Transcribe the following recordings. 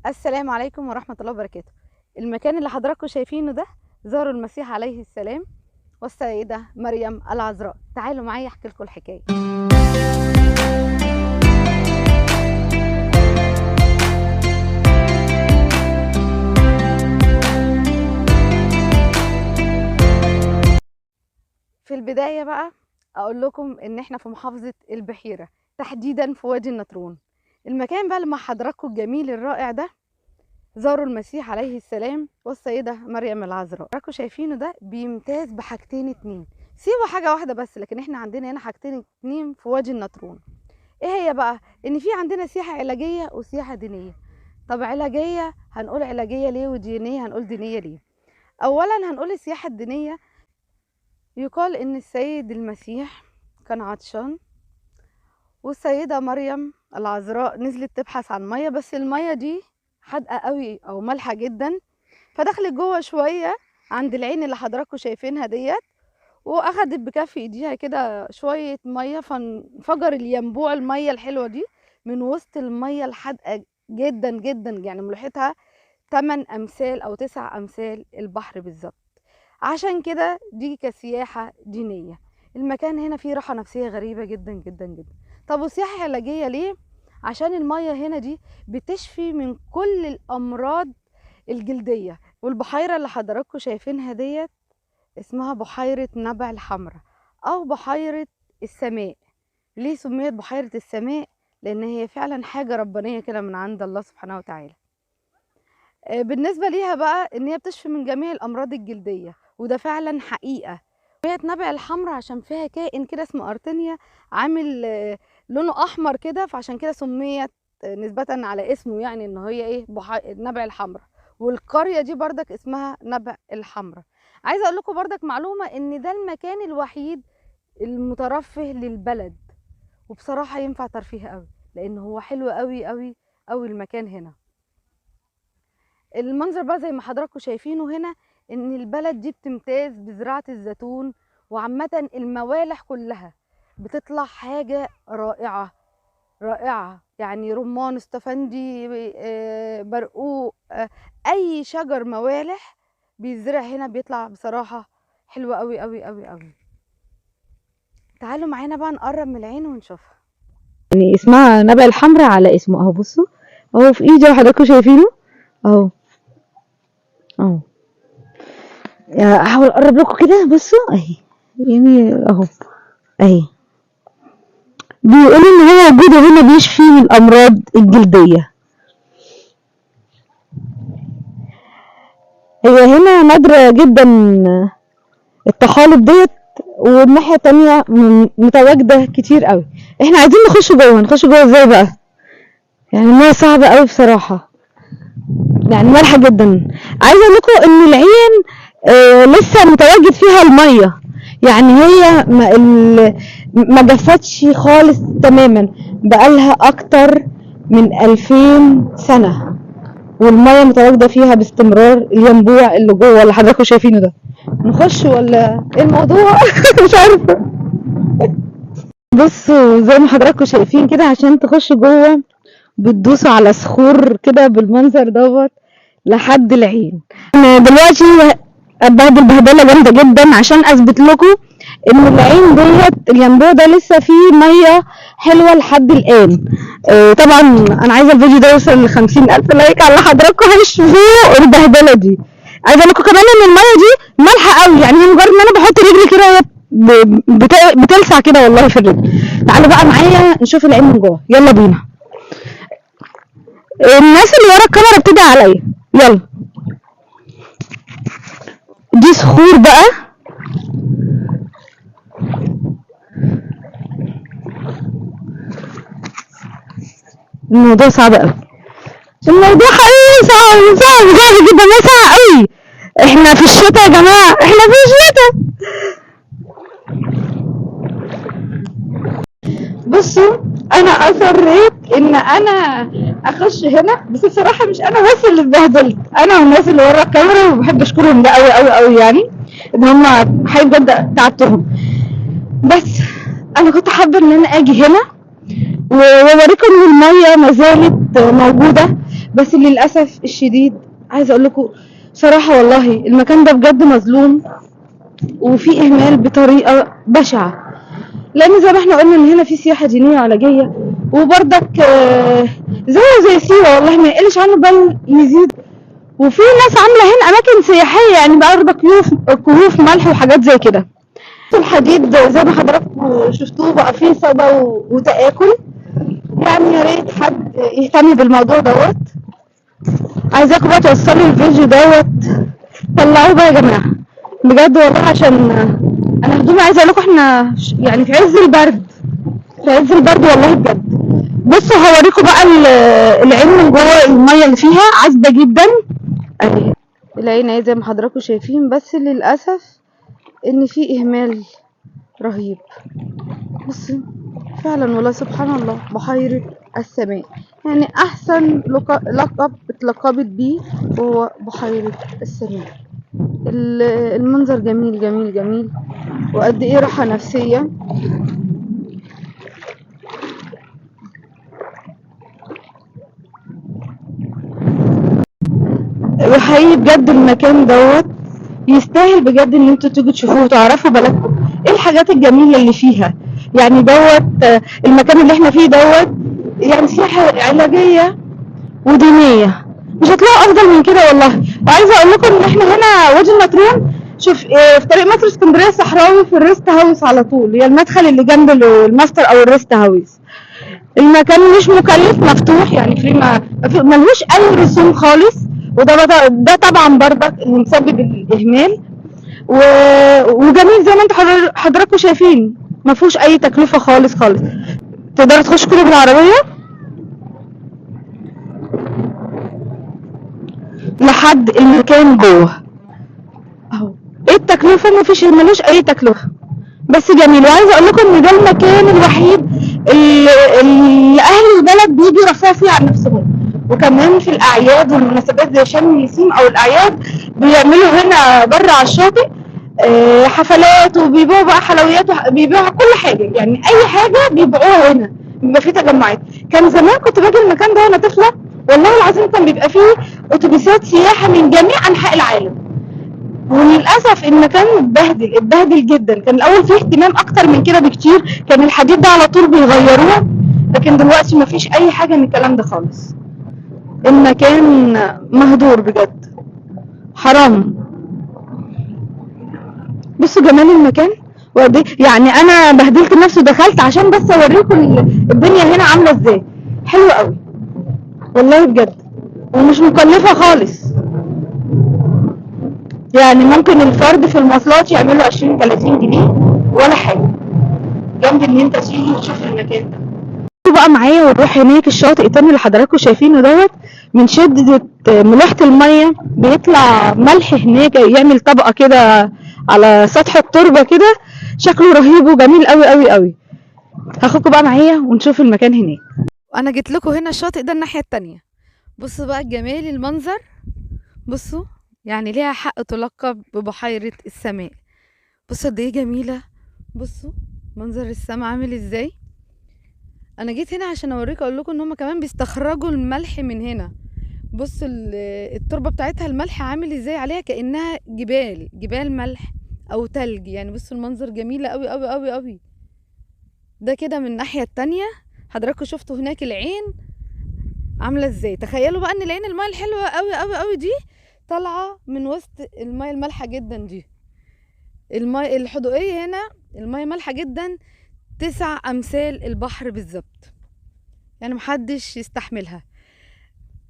السلام عليكم ورحمة الله وبركاته. المكان اللي حضراتكم شايفينه ده زاروا المسيح عليه السلام والسيدة مريم العذراء. تعالوا معايا احكي لكم الحكاية. في البداية بقى اقول لكم ان احنا في محافظة البحيرة، تحديدا في وادي النطرون. المكان بقى اللي مع حضراتكم الجميل الرائع ده زاروا المسيح عليه السلام والسيدة مريم العذراء. حضراتكم شايفينه ده بيمتاز بحاجتين اتنين، سيبوا حاجة واحدة بس، لكن احنا عندنا هنا حاجتين اتنين في وادي النطرون. ايه هي بقى؟ ان في عندنا سياحة علاجية وسياحة دينية. طب علاجية هنقول علاجية ليه، ودينية هنقول دينية ليه؟ اولا هنقول السياحة الدينية. يقال ان السيد المسيح كان عطشان، والسيدة مريم العذراء نزلت تبحث عن مية، بس المية دي حادقة قوي او مالحة جدا، فدخلت جوه شوية عند العين اللي حضراتكم شايفينها ديت، واخدت بكف ايديها كده شوية مية، فانفجر الينبوع المية الحلوة دي من وسط المية الحادقة جدا جدا، يعني ملوحتها 8 امثال او 9 امثال البحر بالظبط. عشان كده دي كسياحة دينية. المكان هنا فيه راحة نفسية غريبة جدا جدا جدا. طب وسياحة علاجية ليه؟ عشان المية هنا دي بتشفي من كل الأمراض الجلدية. والبحيرة اللي حضراتكم شايفينها ديت اسمها بحيرة نبع الحمراء أو بحيرة السماء. ليه سميت بحيرة السماء؟ لأن هي فعلا حاجة ربانية كده من عند الله سبحانه وتعالى. بالنسبة ليها بقى إن هي بتشفي من جميع الأمراض الجلدية، وده فعلا حقيقة. هي نبع الحمراء عشان فيها كائن كده اسمه أرتينيا، عامل لونه أحمر كده، فعشان كده سميت نسبة على اسمه، يعني إن هي إيه نبع الحمراء. والقرية دي بردك اسمها نبع الحمراء. عايزة أقول لكم بردك معلومة إن ده المكان الوحيد المترفه للبلد، وبصراحة ينفع ترفيه قوي لأن هو حلو قوي قوي قوي المكان هنا. المنظر بقى زي ما حضراتكم شايفينه هنا، ان البلد دي بتمتاز بزراعة الزيتون، وعامة الموالح كلها بتطلع حاجة رائعة رائعة، يعني رمان، استفندي، برقوق، اي شجر موالح بيزرع هنا بيطلع بصراحة حلوة قوي قوي قوي قوي. تعالوا معانا بقى نقرب من العين ونشوفها. يعني اسمها نبع الحمراء على اسمه اهو. بصوا اهو في ايدي وحضراتكم شايفينه اهو اهو. احاول اقرب لكم كده. بصوا اهي يعني اهو اهي. بيقولوا ان هو وجوده هنا بيشفي من الامراض الجلديه. هي هنا نادره جدا الطحالب ديت، والناحيه التانية متواجده كتير قوي. احنا عايزين نخش جوه. نخش جوه ازاي بقى؟ يعني الميه صعبه قوي بصراحه، يعني مالحه جدا. عايزه اقول لكم ان العين لسه متواجد فيها الميه، يعني هي ما جفتش خالص تماما، بقالها اكتر من 2000 سنه والميه متواجده فيها باستمرار. الينبوع اللي جوه اللي حضراتكم شايفينه ده، نخش ولا ايه الموضوع؟ مش عارفه. بصوا زي ما حضراتكم شايفين كده، عشان تخش جوه بتدوسوا على صخور كده بالمنظر دوت لحد العين. انا دلوقتي اتبهدل بهدله جامده جدا عشان اثبت لكم ان العين ديت الينبوع ده لسه فيه ميه حلوه لحد الان. طبعا انا عايزه الفيديو ده يوصل ل50,000 لايك على حضراتكم هتشوفوا البهدله دي. عايزه اقول لكم كمان ان الميه دي مالحه قوي، يعني مجرد ان انا بحط رجلي كده هي بتلسع كده والله في الرجل. تعالوا بقى معايا نشوف العين من جوه، يلا بينا. الناس اللي ورا الكاميرا بتدعي عليا، يلا. دي صخور بقى، الموضوع صعب قوي. الموضوع حقيقي صعب جدا، واسع قوي. احنا في الشتاء يا جماعه، احنا في الشتاء. بصوا انا اصريت ان انا اخش هنا، بس بصراحه مش انا بس اللي اتبهدلت، انا والناس اللي ورا الكاميرا، وبحب اشكرهم ده قوي قوي قوي، يعني ان هم حقيقي بجد تعبتهم. بس انا كنت حابه ان انا اجي هنا واوريكم ان الميه ما زالت موجوده، بس للاسف الشديد عايزه اقول لكم صراحه والله المكان ده بجد مظلوم وفي اهمال بطريقه بشعه، لان زي ما احنا قلنا ان هنا في سياحه دينيه علاجيه، وبرضك زي سيوه والله ما يقلش عنه بل يزيد. وفي ناس عامله هنا اماكن سياحيه يعني برضه كهوف ملح وحاجات زي كده. الحديد زي ما حضراتكم شفتوه بقى فيه صدى وتآكل، يعني يا ريت حد يهتم بالموضوع دوت. عايزاكم بقى توصلوا الفيديو دوت، طلعوه بقى يا جماعه بجد والله، عشان انا هدومي عايزه اقول لكم احنا يعني في عز البرد، في عز البرد والله بجد. بصوا هوريكم بقى العين من جوه، الميه اللي فيها عذبه جدا اهي. العين اهي زي ما حضراتكم شايفين، بس للاسف ان في اهمال رهيب. بصوا فعلا والله سبحان الله، بحيرة السماء، يعني احسن لقب اتلقبت بيه هو بحيرة السماء. المنظر جميل جميل جميل، وقد ايه راحة نفسية. وحقيقي بجد المكان دوت يستاهل بجد ان انتوا تيجوا تشوفوه وتعرفوا بلدكم ايه الحاجات الجميلة اللي فيها. يعني دوت المكان اللي احنا فيه دوت يعني سياحة علاجية ودينية، مش هتلاقوا افضل من كده والله. وعايزة اقول لكم ان احنا هنا وادي النطرون، شوف في طريق مترو اسكندرية الصحراوي في الريست هاوس على طول، هي المدخل اللي جنب الماستر او الريست هاوس. المكان مش مكلف، مفتوح يعني فري، ملهوش اي رسوم خالص، ده طبعا برضك اللي مسبب الاهمال. وجميل زي ما انتوا حضراتكم شايفين، ما فيهوش اي تكلفه خالص خالص. تقدروا تخشوا كده بالعربيه لحد المكان جوه اهو. ايه التكلفه؟ ما فيش، ملوش اي تكلفه، بس جميل. وعايزه اقول لكم ان ده المكان الوحيد اللي اهل البلد بيجوا يرفعوا فيه عن نفسهم، وكمان في الاعياد والمناسبات زي شم النسيم او الاعياد بيعملوا هنا بره على الشاطئ حفلات، وبيبيعوا بقى حلويات وبيبيعوا كل حاجه، يعني اي حاجه بيبيعوها هنا، بيبقى فيه تجمعات. كان زمان كنت باجي المكان ده وانا طفله والله العظيم، كان بيبقى فيه اتوبيسات سياحه من جميع انحاء العالم. وللاسف المكان اتبهدل جدا. كان الاول فيه اهتمام اكتر من كده بكتير، كان الحديد ده على طول بيغيروه، لكن دلوقتي مفيش اي حاجه من الكلام ده خالص. المكان مهدور بجد، حرام. بصوا جمال المكان وقد ايه، يعني انا بهدلت نفسي ودخلت عشان بس اوريكم الدنيا هنا عامله ازاي. حلوه قوي والله بجد، ومش مكلفه خالص، يعني ممكن الفرد في المواصلات يعملوا 20-30 جنيه ولا حاجه، جنب ان انت تيجي وتشوف المكان ده. بقى معايا ونروح هناك الشاطئ التاني اللي حضراتكم شايفينه دوت. من شدة ملوحة المية بيطلع ملح هناك، يعمل طبقة كده على سطح التربة كده، شكله رهيب وجميل قوي قوي قوي. هاخدكم بقى معايا ونشوف المكان هناك. انا جيت لكم هنا الشاطئ ده الناحية التانية. بصوا بقى جمال المنظر، بصوا يعني ليها حق تلقب ببحيرة السماء. بصوا قد ايه جميلة، بصوا منظر السماء عامل ازاي. انا جيت هنا عشان اوريكم، اقول لكم ان هم كمان بيستخرجوا الملح من هنا. بصوا التربة بتاعتها الملح عامل ازاي عليها، كأنها جبال ملح او تلج. يعني بصوا المنظر جميلة قوي قوي قوي قوي. ده كده من الناحية التانية، حضراتكم شفتوا هناك العين عاملة ازاي. تخيلوا بقى ان العين الماء الحلوة قوي قوي قوي دي طالعة من وسط الماء المالحة جدا دي. الماء الحدوقية هنا الماء مالحة جدا، 9 أمثال البحر بالظبط، يعني محدش يستحملها.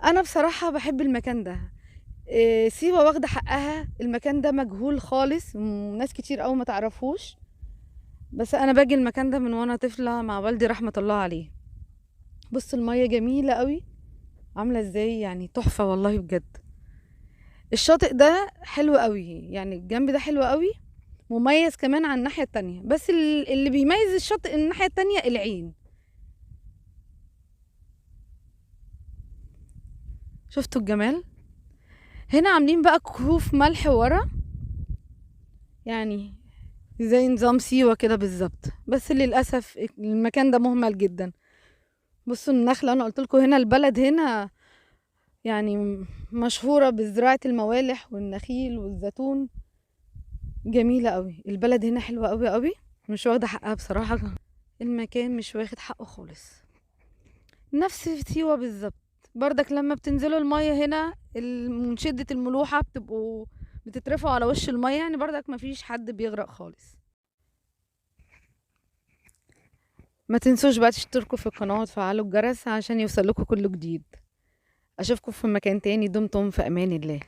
انا بصراحة بحب المكان ده. سيوة واخدة حقها، المكان ده مجهول خالص، ناس كتير قوي ما تعرفوش، بس انا باجي المكان ده من وانا طفلة مع والدي رحمة الله عليه. بص المية جميلة قوي عاملة ازاي، يعني تحفة والله بجد. الشاطئ ده حلو قوي، يعني الجنب ده حلو قوي، مميز كمان عن الناحية التانية. بس اللي بيميز الشاطئ الناحية التانية العين. شفتوا الجمال؟ هنا عاملين بقى كهوف ملح ورا، يعني زي نظام سيوة كده بالظبط، بس للأسف المكان ده مهمل جدا. بصوا النخلة، انا قلت لكم هنا البلد هنا يعني مشهورة بزراعة الموالح والنخيل والزيتون. جميلة قوي البلد هنا، حلوة قوي قوي، مش واخدة حقها بصراحة. المكان مش واخد حقه خالص، نفس في سيوة بالظبط. بردك لما بتنزلوا المية هنا من شدة الملوحة بتبقوا بتترفعوا على وش المية، يعني بردك مفيش حد بيغرق خالص. ما تنسوش بقى تشتركوا في القناة وتفعلوا الجرس عشان يوصلكوا كل جديد. اشوفكم في مكان تاني، دمتم في امان الله.